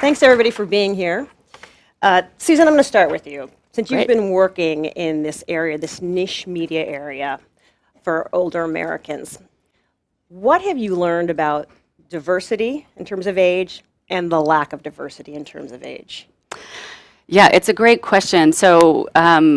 Thanks, everybody, for being here. Susan, I'm going to start with you. Since you've been working in this area, this niche media area for older Americans, what have you learned about diversity in terms of age and the lack of diversity in terms of age? Yeah, it's a great question. So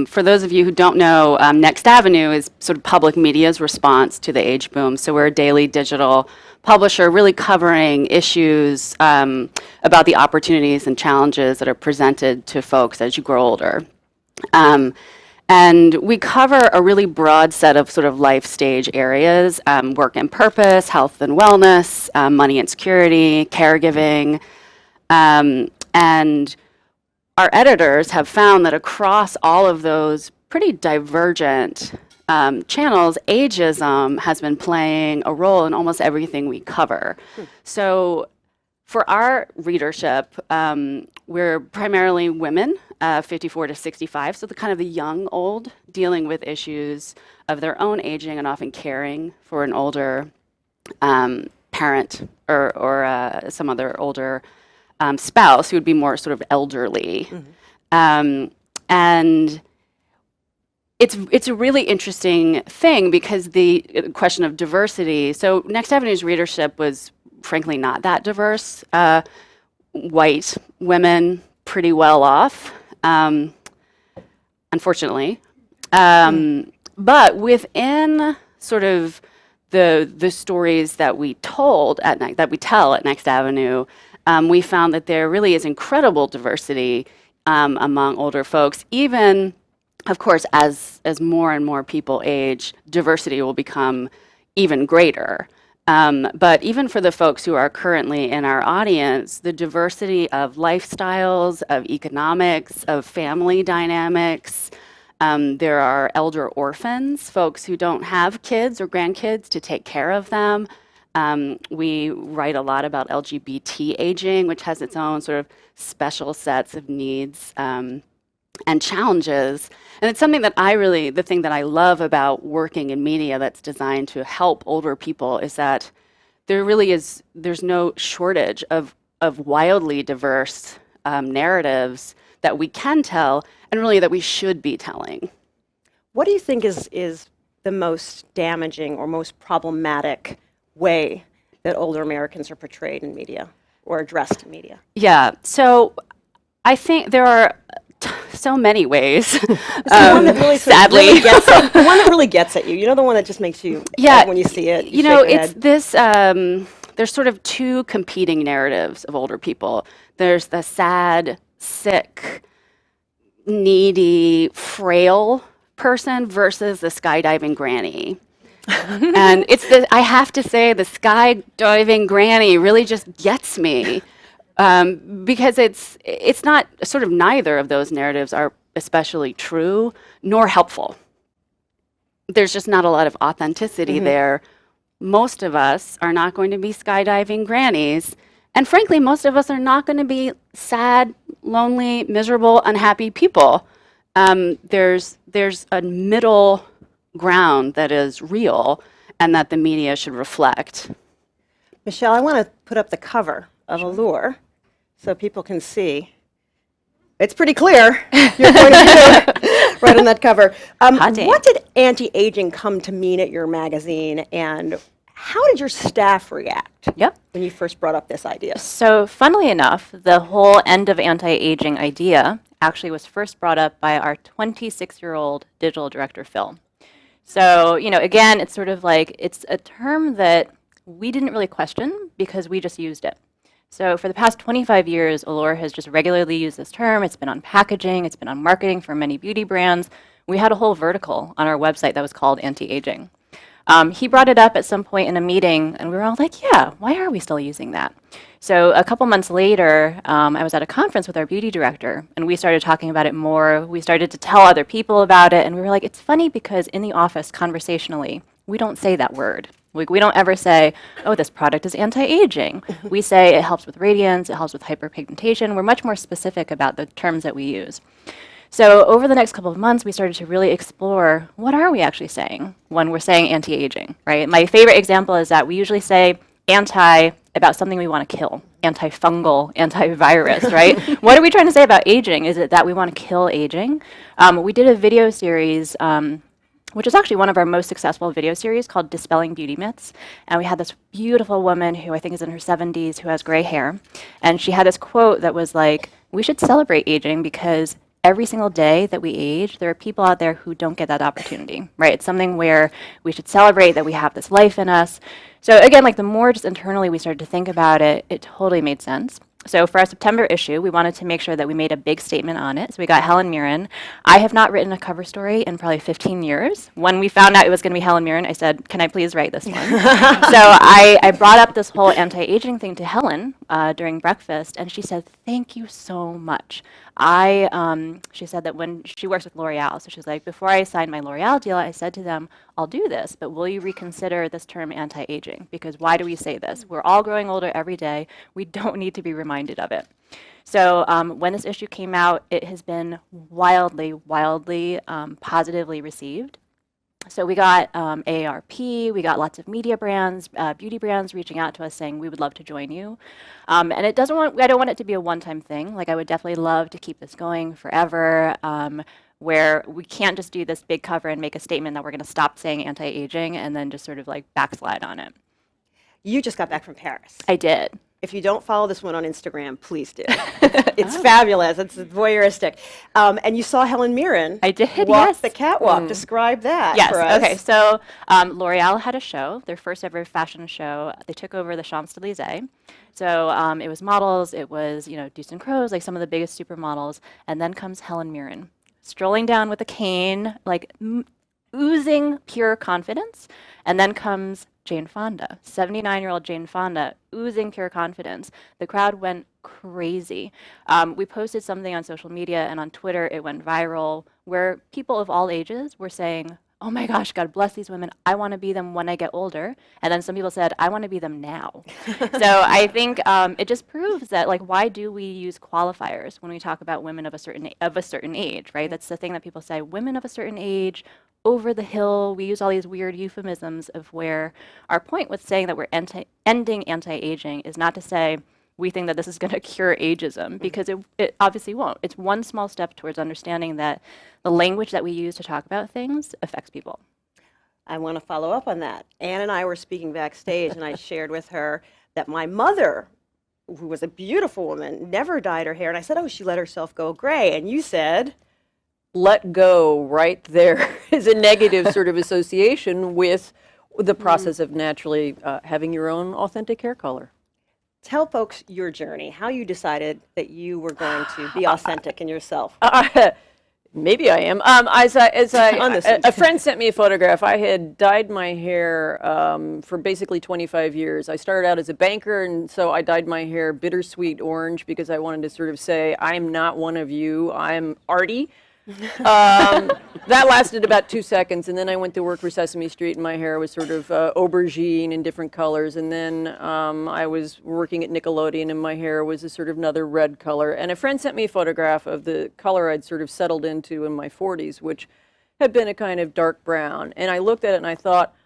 for those of you who don't know, Next Avenue is sort of public media's response to the age boom. So we're a daily digital publisher really covering issues about the opportunities and challenges that are presented to folks as you grow older. And we cover a really broad set of sort of life stage areas, work and purpose, health and wellness, money and security, caregiving, and our editors have found that across all of those pretty divergent channels, ageism has been playing a role in almost everything we cover. So for our readership, we're primarily women, 54 to 65, so the kind of the young old, dealing with issues of their own aging and often caring for an older parent or some other older spouse who would be more sort of elderly. And it's a really interesting thing because the question of diversity, so Next Avenue's readership was frankly not that diverse. White women, pretty well off, unfortunately. But within sort of the stories that we tell at Next Avenue, we found that there really is incredible diversity among older folks. Even, of course, as more and more people age, diversity will become even greater. But even for the folks who are currently in our audience, the diversity of lifestyles, of economics, of family dynamics. There are elder orphans, folks who don't have kids or grandkids to take care of them. We write a lot about LGBT aging, which has its own sort of special sets of needs and challenges. And it's something that the thing that I love about working in media that's designed to help older people is that there's no shortage of wildly diverse narratives that we can tell and really that we should be telling. What do you think is the most damaging or most problematic way that older Americans are portrayed in media or addressed in media? Yeah, so I think there are so many ways. The one that really sadly, really gets at, the one that really gets at you. You know, the one that just makes you when you see it. You know, it's this. There's sort of two competing narratives of older people. There's the sad, sick, needy, frail person versus the skydiving granny. And I have to say, the skydiving granny really just gets me. Because it's not, sort of neither of those narratives are especially true nor helpful. There's just not a lot of authenticity there. Most of us are not going to be skydiving grannies. And frankly, most of us are not going to be sad, lonely, miserable, unhappy people. There's a middle ground that is real and that the media should reflect. Michelle, I want to put up the cover of Allure so people can see. It's pretty clear. You're going to do right on that cover. What did anti-aging come to mean at your magazine, and how did your staff react when you first brought up this idea? So funnily enough, the whole end of anti-aging idea actually was first brought up by our 26-year-old digital director, Phil. So, you know, again, it's sort of like, it's a term that we didn't really question because we just used it. So for the past 25 years, Allure has just regularly used this term. It's been on packaging, it's been on marketing for many beauty brands. We had a whole vertical on our website that was called anti-aging. He brought it up at some point in a meeting, and we were all like, yeah, why are we still using that? So a couple months later, I was at a conference with our beauty director, and we started talking about it more. We started to tell other people about it, and we were like, it's funny because in the office, conversationally, we don't say that word. Like, we don't ever say, oh, this product is anti-aging. We say it helps with radiance, it helps with hyperpigmentation. We're much more specific about the terms that we use. So over the next couple of months, we started to really explore, what are we actually saying when we're saying anti-aging, right? My favorite example is that we usually say anti about something we want to kill, antifungal, antivirus, right? What are we trying to say about aging? Is it that we want to kill aging? We did a video series, which is actually one of our most successful video series, called Dispelling Beauty Myths. And we had this beautiful woman who I think is in her 70s who has gray hair. And she had this quote that was like, we should celebrate aging because every single day that we age, there are people out there who don't get that opportunity, right? It's something where we should celebrate that we have this life in us. So again, like the more just internally we started to think about it, it totally made sense. So for our September issue, we wanted to make sure that we made a big statement on it. So we got Helen Mirren. I have not written a cover story in probably 15 years. When we found out it was going to be Helen Mirren, I said, can I please write this one? So I brought up this whole anti-aging thing to Helen during breakfast, and she said, thank you so much. She said that when she works with L'Oreal, so she's like, before I signed my L'Oreal deal, I said to them, I'll do this, but will you reconsider this term anti-aging? Because why do we say this? We're all growing older every day. We don't need to be reminded of it. So when this issue came out, it has been wildly, wildly positively received. So we got AARP, we got lots of media brands, beauty brands reaching out to us saying, we would love to join you. And I don't want it to be a one-time thing. Like I would definitely love to keep this going forever, where we can't just do this big cover and make a statement that we're going to stop saying anti-aging and then just sort of like backslide on it. You just got back from Paris. I did. If you don't follow this one on Instagram, please do. It's fabulous. It's voyeuristic. And you saw Helen Mirren. I did, walk yes. the catwalk. Describe that Yes. for us. Okay. So L'Oreal had a show, their first ever fashion show. They took over the Champs-Élysées. So it was models. It was Deuce and Crows, like some of the biggest supermodels. And then comes Helen Mirren, strolling down with a cane, like oozing pure confidence. And then comes Jane Fonda, 79-year-old Jane Fonda, oozing pure confidence. The crowd went crazy. We posted something on social media and on Twitter, it went viral, where people of all ages were saying, oh my gosh, God bless these women. I want to be them when I get older. And then some people said, I want to be them now. So I think it just proves that, like, why do we use qualifiers when we talk about women of a certain age, right? That's the thing that people say, women of a certain age, over the hill. We use all these weird euphemisms of where our point with saying that we're ending anti-aging is not to say we think that this is going to cure ageism, because it obviously won't. It's one small step towards understanding that the language that we use to talk about things affects people. I want to follow up on that. Anne and I were speaking backstage, and I shared with her that my mother, who was a beautiful woman, never dyed her hair. And I said, oh, she let herself go gray. And you said, let go right there is a negative sort of association with the process of naturally having your own authentic hair color. Tell folks your journey, how you decided that you were going to be authentic in yourself. Maybe I am. A friend sent me a photograph. I had dyed my hair for basically 25 years. I started out as a banker, and so I dyed my hair bittersweet orange because I wanted to sort of say, I'm not one of you, I'm arty. That lasted about 2 seconds, and then I went to work for Sesame Street, and my hair was sort of aubergine in different colors, and then I was working at Nickelodeon, and my hair was a sort of another red color. And a friend sent me a photograph of the color I'd sort of settled into in my 40s, which had been a kind of dark brown. And I looked at it, and I thought,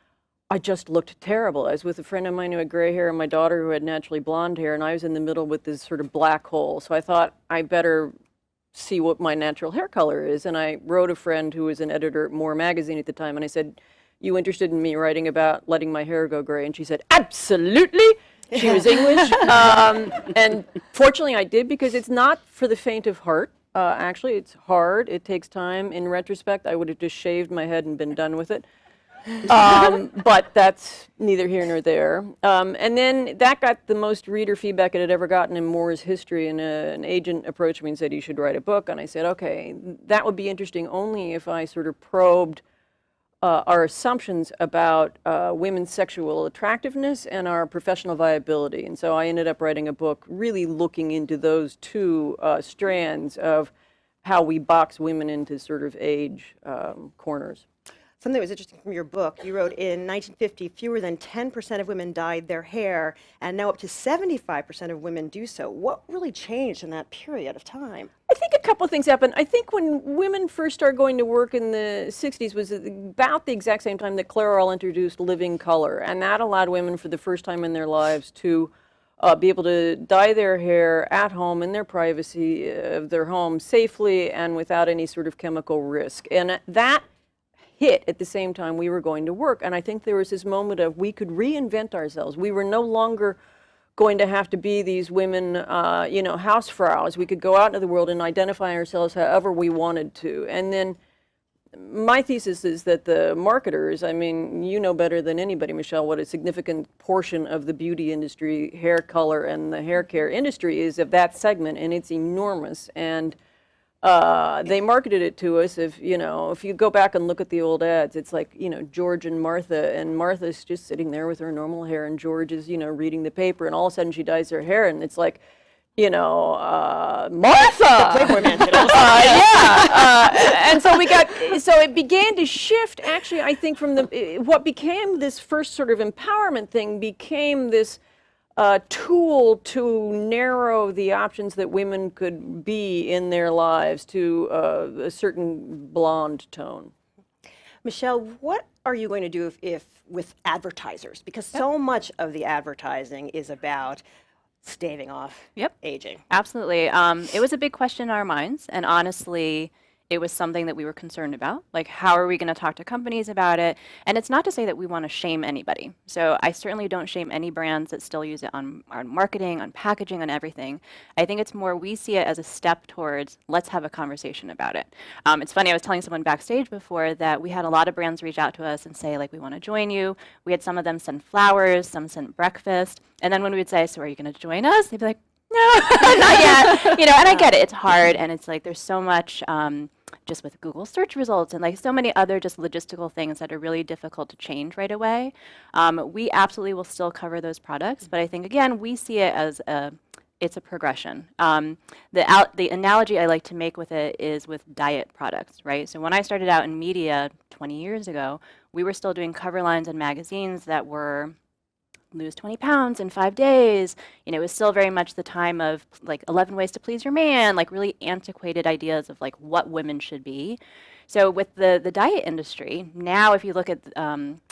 I just looked terrible. I was with a friend of mine who had gray hair, and my daughter who had naturally blonde hair, and I was in the middle with this sort of black hole. So I thought, I better see what my natural hair color is. And I wrote a friend who was an editor at More magazine at the time, and I said, you interested in me writing about letting my hair go gray? And she said, absolutely. She was English. And fortunately I did, because it's not for the faint of heart. Actually, it's hard. It takes time. In retrospect, I would have just shaved my head and been done with it. But that's neither here nor there. And then that got the most reader feedback it had ever gotten in Moore's history, and an agent approached me and said, you should write a book. And I said, okay, that would be interesting only if I sort of probed our assumptions about women's sexual attractiveness and our professional viability. And so I ended up writing a book really looking into those two strands of how we box women into sort of age corners. Something that was interesting from your book, you wrote in 1950, fewer than 10% of women dyed their hair, and now up to 75% of women do so. What really changed in that period of time? I think a couple of things happened. I think when women first started going to work in the 60s was about the exact same time that Clairol introduced living color, and that allowed women for the first time in their lives to be able to dye their hair at home in their privacy of their home safely and without any sort of chemical risk. And that hit at the same time we were going to work. And I think there was this moment of we could reinvent ourselves. We were no longer going to have to be these women, Hausfraus. We could go out into the world and identify ourselves however we wanted to. And then my thesis is that the marketers, I mean, you know better than anybody, Michelle, what a significant portion of the beauty industry, hair color, and the hair care industry is of that segment, and it's enormous. And they marketed it to us. If you go back and look at the old ads, it's like, George and Martha's just sitting there with her normal hair, and George is, reading the paper, and all of a sudden she dyes her hair, and it's like, Martha! Playboy Mansion. And so it began to shift, actually, I think, from what became this first sort of empowerment thing became this tool to narrow the options that women could be in their lives to a certain blonde tone. Michelle, what are you going to do if with advertisers? Because so much of the advertising is about staving off aging. Absolutely. It was a big question in our minds, and honestly, it was something that we were concerned about. Like, how are we going to talk to companies about it? And it's not to say that we want to shame anybody. So I certainly don't shame any brands that still use it on marketing, on packaging, on everything. I think it's more we see it as a step towards let's have a conversation about it. It's funny, I was telling someone backstage before that we had a lot of brands reach out to us and say, like, we want to join you. We had some of them send flowers, some sent breakfast. And then when we would say, so are you going to join us? They'd be like, no, not yet. And I get it. It's hard. And it's like there's so much just with Google search results and like so many other just logistical things that are really difficult to change right away. We absolutely will still cover those products. But I think, again, we see it as it's a progression. The analogy I like to make with it is with diet products, right? So when I started out in media 20 years ago, we were still doing cover lines and magazines that were lose 20 pounds in 5 days. It was still very much the time of like 11 ways to please your man, like really antiquated ideas of like what women should be. So with the diet industry, now if you look at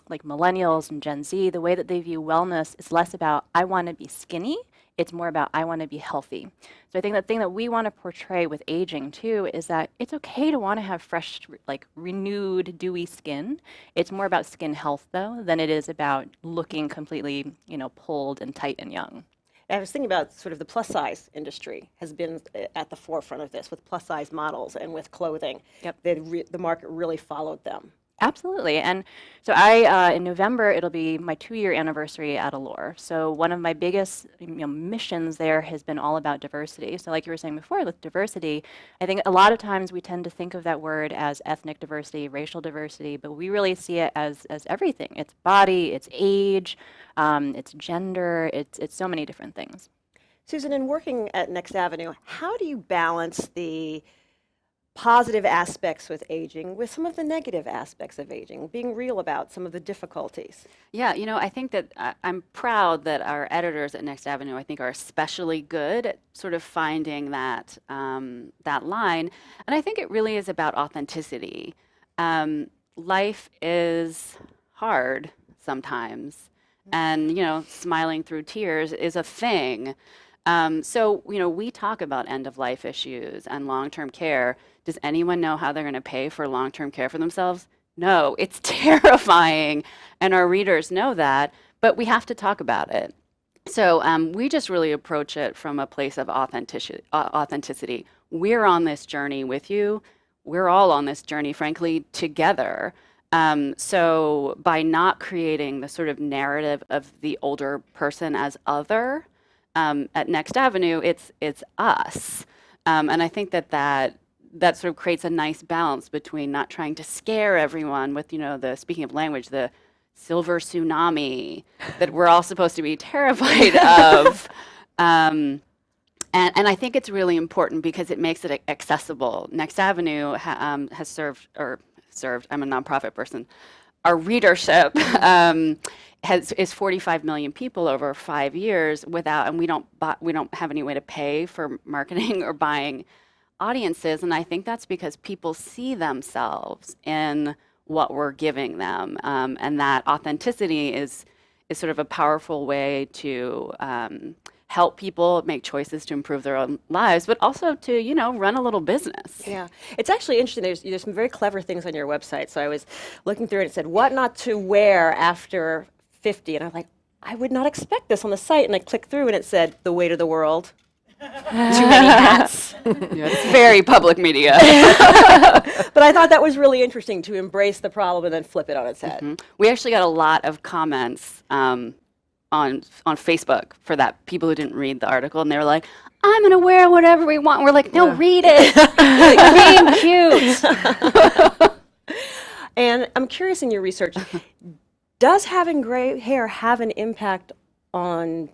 like millennials and Gen Z, the way that they view wellness is less about I want to be skinny. It's more about I want to be healthy. So I think the thing that we want to portray with aging too is that it's okay to want to have fresh, like renewed, dewy skin. It's more about skin health though than it is about looking completely, pulled and tight and young. I was thinking about sort of the plus size industry has been at the forefront of this with plus size models and with clothing. Yep. The market really followed them. Absolutely. And so in November, it'll be my 2-year anniversary at Allure. So one of my biggest missions there has been all about diversity. So like you were saying before with diversity, I think a lot of times we tend to think of that word as ethnic diversity, racial diversity, but we really see it as everything. It's body, it's age, it's gender, it's so many different things. Susan, in working at Next Avenue, how do you balance the positive aspects with aging with some of the negative aspects of aging, being real about some of the difficulties? Yeah, I think that I'm proud that our editors at Next Avenue, I think, are especially good at sort of finding that line. And I think it really is about authenticity. Life is hard sometimes, and smiling through tears is a thing. So we talk about end-of-life issues and long-term care. Does anyone know how they're going to pay for long-term care for themselves? No, it's terrifying, and our readers know that, but we have to talk about it. So we just really approach it from a place of authenticity. We're on this journey with you. We're all on this journey, frankly, together. So by not creating the sort of narrative of the older person as other, at Next Avenue, it's us. And I think that sort of creates a nice balance between not trying to scare everyone with, speaking of language, the silver tsunami that we're all supposed to be terrified of. And I think it's really important because it makes it accessible. Next Avenue has served, I'm a nonprofit person. Our readership is 45 million people over 5 years and we don't have any way to pay for marketing or buying audiences, and I think that's because people see themselves in what we're giving them, and that authenticity is is sort of a powerful way to help people make choices to improve their own lives, but also to, you know, run a little business. Yeah, it's actually interesting. There's some very clever things on your website. So I was looking through it, and it said, what not to wear after 50. And I'm like, I would not expect this on the site. And I clicked through, and it said, the weight of the world. Too many hats. Yeah, it's very public media. But I thought that was really interesting to embrace the problem and then flip it on its head. We actually got a lot of comments on Facebook for that, people who didn't read the article, and they were like, I'm going to wear whatever we want. And we're like, no, read it. Being cute. And I'm curious, in your research, does having gray hair have an impact on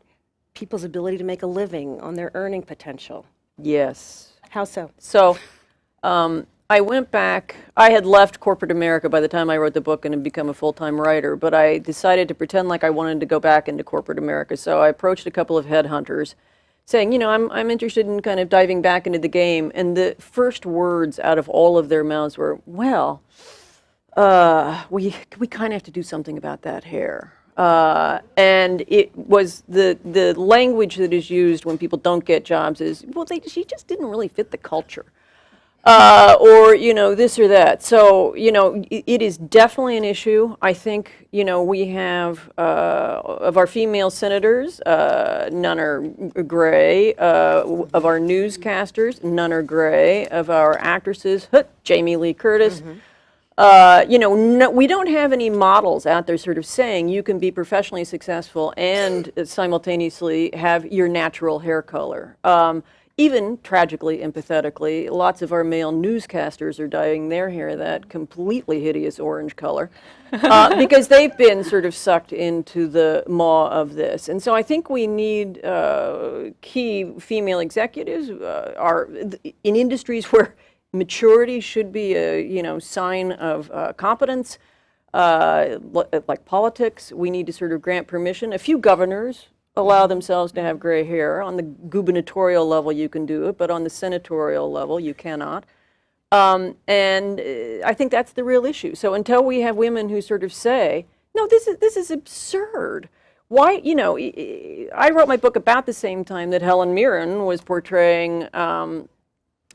people's ability to make a living, on their earning potential? Yes. How so? So I went back. I had left corporate America by the time I wrote the book and had become a full-time writer, but I decided to pretend like I wanted to go back into corporate America. So I approached a couple of headhunters saying, you know, I'm interested in kind of diving back into the game. And the first words out of all of their mouths were, well, we kind of have to do something about that hair. And it was the language that is used when people don't get jobs is, well, she just didn't really fit the culture. Or, you know, this or that. So, you know, it is definitely an issue. I think, you know, we have, of our female senators, none are gray. Of our newscasters, none are gray. Of our actresses, Jamie Lee Curtis. You know, we don't have any models out there sort of saying you can be professionally successful and simultaneously have your natural hair color. Even tragically and pathetically, lots of our male newscasters are dyeing their hair that completely hideous orange color because they've been sort of sucked into the maw of this. And so I think we need key female executives in industries where maturity should be a, you know, sign of competence, like politics. We need to sort of grant permission. A few governors allow themselves to have gray hair. On the gubernatorial level, you can do it, but on the senatorial level, you cannot. And I think that's the real issue. So until we have women who sort of say, no, this is absurd. Why, you know, I wrote my book about the same time that Helen Mirren was portraying,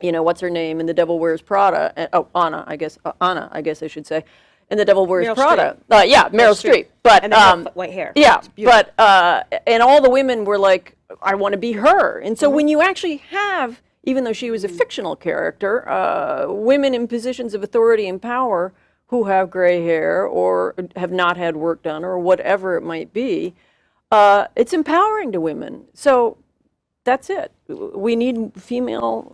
you know, what's her name in The Devil Wears Prada? Anna, I guess I should say. And The Devil Wears Prada. Yeah, Meryl Streep. But And they have white hair. yeah, but and all the women were like, I want to be her. And so when you actually have, even though she was a fictional character, women in positions of authority and power who have gray hair or have not had work done or whatever it might be, it's empowering to women. So that's it. We need female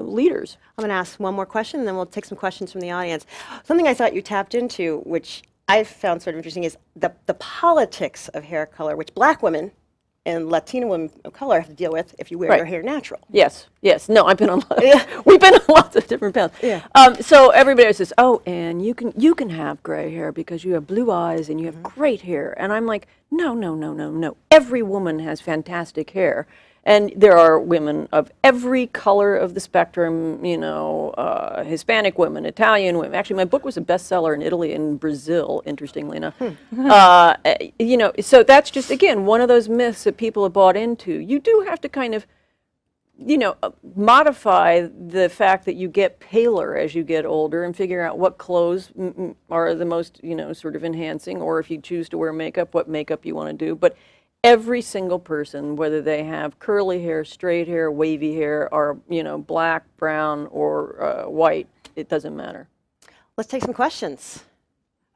leaders. I'm going to ask one more question, and then we'll take some questions from the audience. Something I thought you tapped into, which I found sort of interesting, is the politics of hair color, which Black women and Latina women of color have to deal with if you wear your hair natural. Yes. No, I've been on. We've been on lots of different paths. Yeah. So everybody says, "Oh, and you can have gray hair because you have blue eyes and you have great hair." And I'm like, no. Every woman has fantastic hair. And there are women of every color of the spectrum, you know, Hispanic women, Italian women. Actually, my book was a bestseller in Italy and Brazil, interestingly enough. You know, so that's just, again, one of those myths that people have bought into. You do have to kind of, you know, modify the fact that you get paler as you get older and figure out what clothes are the most, you know, sort of enhancing, or if you choose to wear makeup, what makeup you want to do. But every single person, whether they have curly hair, straight hair, wavy hair, or, you know, black, brown, or white, it doesn't matter. Let's take some questions.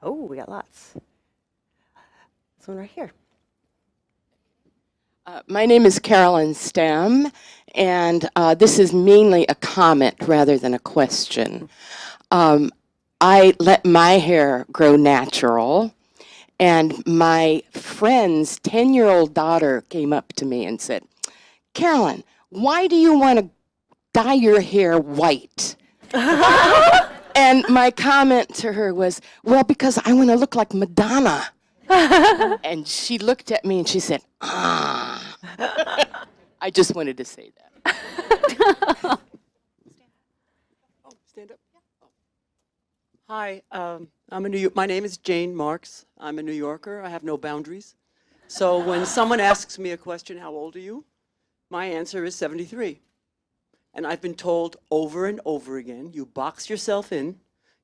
Oh, we got lots. This one right here. My name is Carolyn Stem, and this is mainly a comment rather than a question. I let my hair grow natural. And my friend's 10-year-old daughter came up to me and said, Carolyn, why do you want to dye your hair white? And my comment to her was, well, because I want to look like Madonna. And she looked at me and she said, ah. I just wanted to say that. Stand up. Hi, my name is Jane Marks. I'm a New Yorker. I have no boundaries. So when someone asks me a question, how old are you? My answer is 73. And I've been told over and over again, you box yourself in,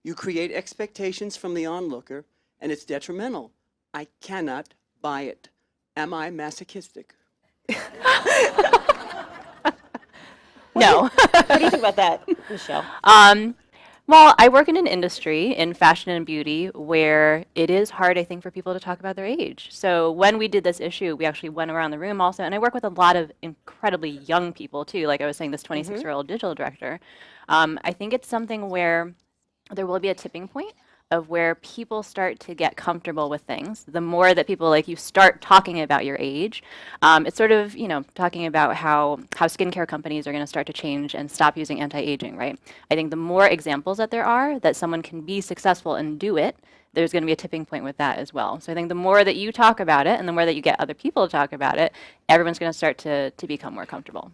you create expectations from the onlooker, and it's detrimental. I cannot buy it. Am I masochistic? No. What do you think about that, Michelle? Well, I work in an industry in fashion and beauty where it is hard, I think, for people to talk about their age. So when we did this issue, we actually went around the room also, and I work with a lot of incredibly young people too. Like I was saying, this 26-year-old digital director. I think it's something where there will be a tipping point of where people start to get comfortable with things. The more that people like you start talking about your age, it's sort of, talking about how skincare companies are going to start to change and stop using anti-aging, right? I think the more examples that there are that someone can be successful and do it, there's going to be a tipping point with that as well. So I think the more that you talk about it and the more that you get other people to talk about it, everyone's going to start to become more comfortable.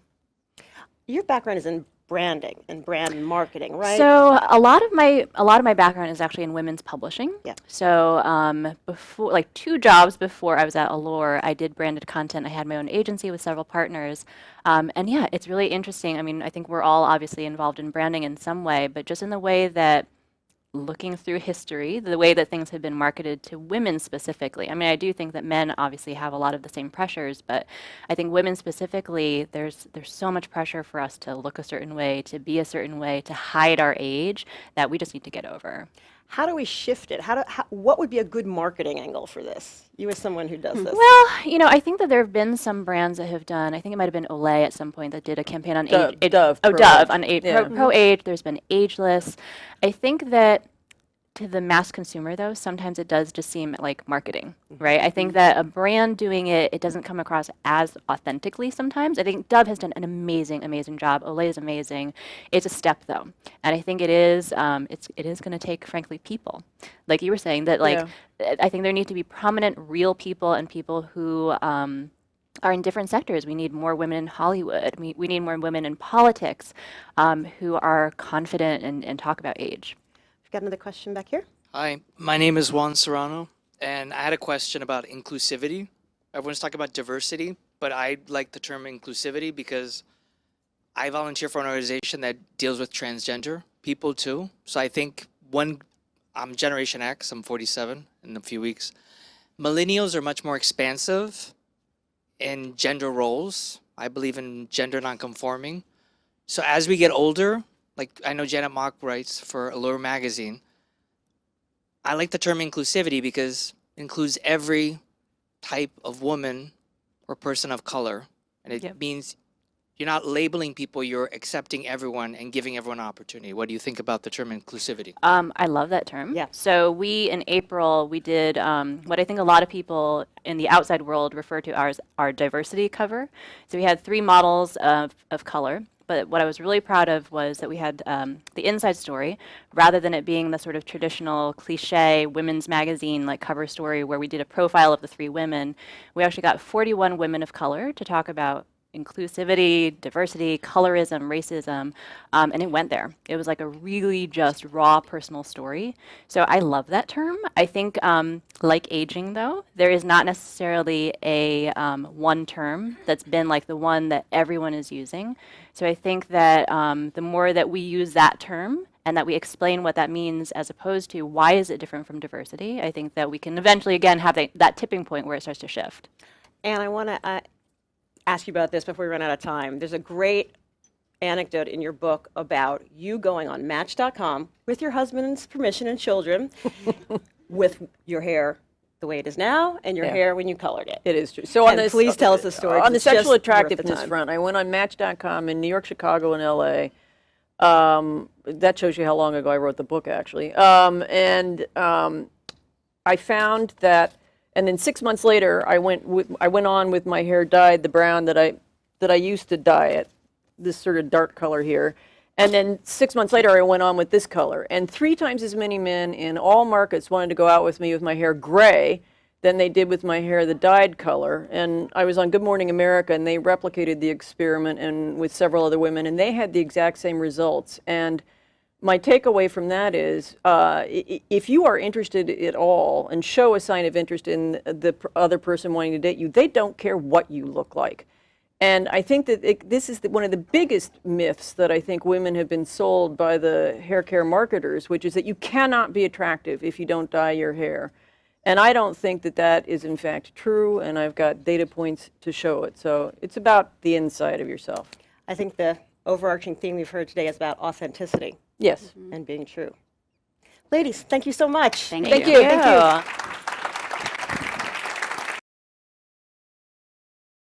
Your background is in branding and brand marketing, right? So a lot of my background is actually in women's publishing. Yeah. So before, like 2 jobs before I was at Allure, I did branded content. I had my own agency with several partners, and yeah, it's really interesting. I mean, I think we're all obviously involved in branding in some way, but just in the way that looking through history, the way that things have been marketed to women specifically. I mean, I do think that men obviously have a lot of the same pressures, but I think women specifically, there's so much pressure for us to look a certain way, to be a certain way, to hide our age that we just need to get over. How do we shift it? What would be a good marketing angle for this? You as someone who does this. Well, I think that there have been some brands that have done, I think it might have been Olay at some point that did a campaign on Dove. Dove on age, Yeah. pro age. There's been Ageless. I think that to the mass consumer, though, sometimes it does just seem like marketing, right? I think that a brand doing it, it doesn't come across as authentically sometimes. I think Dove has done an amazing, amazing job. Olay is amazing. It's a step, though. And I think it is going to take, frankly, people. Like you were saying, that I think there need to be prominent, real people and people who are in different sectors. We need more women in Hollywood. We need more women in politics who are confident and talk about age. Got another question back here? Hi, my name is Juan Serrano, and I had a question about inclusivity. Everyone's talking about diversity, but I like the term inclusivity because I volunteer for an organization that deals with transgender people too. So I think I'm Generation X, I'm 47 in a few weeks. Millennials are much more expansive in gender roles. I believe in gender nonconforming. So as we get older, like I know Janet Mock writes for Allure magazine, I like the term inclusivity because it includes every type of woman or person of color. And it means you're not labeling people, you're accepting everyone and giving everyone an opportunity. What do you think about the term inclusivity? I love that term. Yeah. So in April, we did what I think a lot of people in the outside world refer to as our diversity cover. So we had 3 models of color. But what I was really proud of was that we had the inside story, rather than it being the sort of traditional cliche women's magazine like cover story where we did a profile of the 3 women. We actually got 41 women of color to talk about inclusivity, diversity, colorism, racism, and it went there. It was like a really just raw personal story. So I love that term. I think like aging though, there is not necessarily a one term that's been like the one that everyone is using. So I think that the more that we use that term and that we explain what that means as opposed to why is it different from diversity, I think that we can eventually again have that tipping point where it starts to shift. And I want to ask you about this before we run out of time. There's a great anecdote in your book about you going on Match.com with your husband's permission and children with your hair the way it is now and your hair when you colored it. It is true. So and please tell us the story. On the It's just sexual worth the attractiveness time. front, I went on Match.com in New York, Chicago, and LA. That shows you how long ago I wrote the book, actually. I found that, and then 6 months later, I went on with my hair dyed the brown that I used to dye it, this sort of dark color here. And then 6 months later, I went on with this color. And 3 times as many men in all markets wanted to go out with me with my hair gray than they did with my hair the dyed color. And I was on Good Morning America, and they replicated the experiment and with several other women, and they had the exact same results. And my takeaway from that is, if you are interested at all and show a sign of interest in the other person wanting to date you, they don't care what you look like. And I think that this is one of the biggest myths that I think women have been sold by the hair care marketers, which is that you cannot be attractive if you don't dye your hair. And I don't think that that is in fact true, and I've got data points to show it. So it's about the inside of yourself. I think the overarching theme we've heard today is about authenticity Yes. and being true. Ladies, thank you so much. Thank Thank you. you. Thank you.